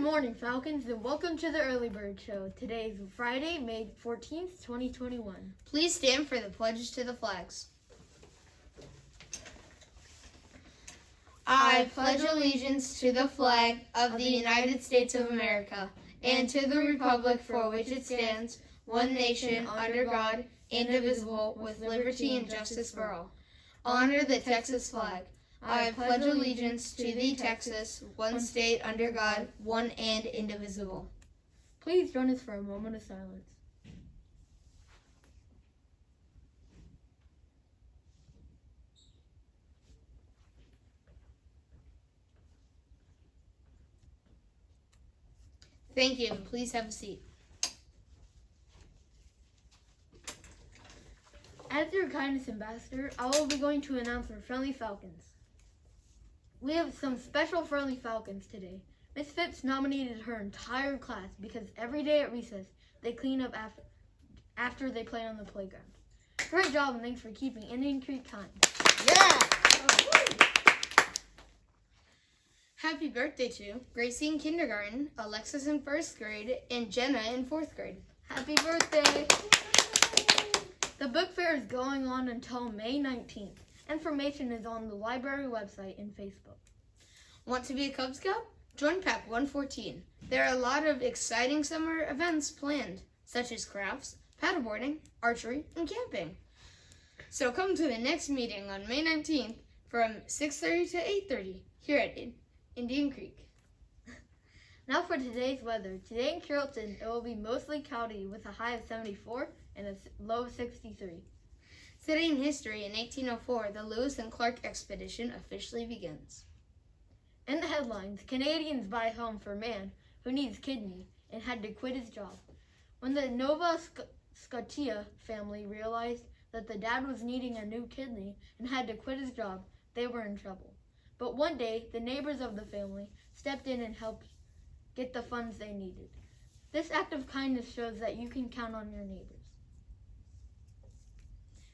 morning, Falcons, and welcome to the Early Bird Show. Today is Friday, May 14th, 2021. Please stand for the pledges to the flags. I pledge allegiance to the flag of the United States of America and to the republic for which it stands, one nation, under God, indivisible, with liberty and justice for all. Honor the Texas flag. I pledge allegiance to thee, Texas, one state under God, one and indivisible. Please join us for a moment of silence. Thank you. Please have a seat. As your kindness ambassador, I will be going to announce our Friendly Falcons. We have some special Friendly Falcons today. Miss Phipps nominated her entire class because every day at recess, they clean up after they play on the playground. Great job, and thanks for keeping Indian Creek kind. Yeah! Happy birthday to Gracie in kindergarten, Alexis in 1st grade, and Jenna in 4th grade. Happy birthday! The book fair is going on until May 19th. Information is on the library website and Facebook. Want to be a Cub Scout? Join Pack 114. There are a lot of exciting summer events planned, such as crafts, paddleboarding, archery, and camping. So come to the next meeting on May 19th from 6:30 to 8:30 here at Indian Creek. Now for today's weather. Today in Carrollton, it will be mostly cloudy with a high of 74 and a low of 63. Today in history, in 1804, the Lewis and Clark expedition officially begins. In the headlines, Canadians buy home for man who needs kidney and had to quit his job. When the Nova Scotia family realized that the dad was needing a new kidney and had to quit his job, they were in trouble. But one day, the neighbors of the family stepped in and helped get the funds they needed. This act of kindness shows that you can count on your neighbors.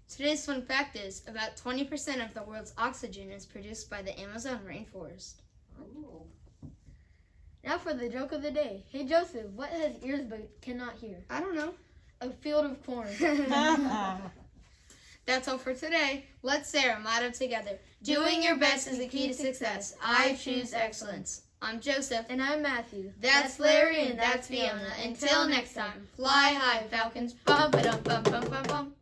Today's fun fact is about 20% of the world's oxygen is produced by the Amazon rainforest. Ooh. Now for the joke of the day. Hey Joseph, what has ears but cannot hear? I don't know. A field of corn. That's all for today. Let's say our motto together. Doing your best is the key to success. I choose excellence. I'm Joseph. And I'm Matthew. That's Larry and that's Fiona. Until next time, fly high, Falcons. Bum, ba-dum, bum, bum, bum, bum.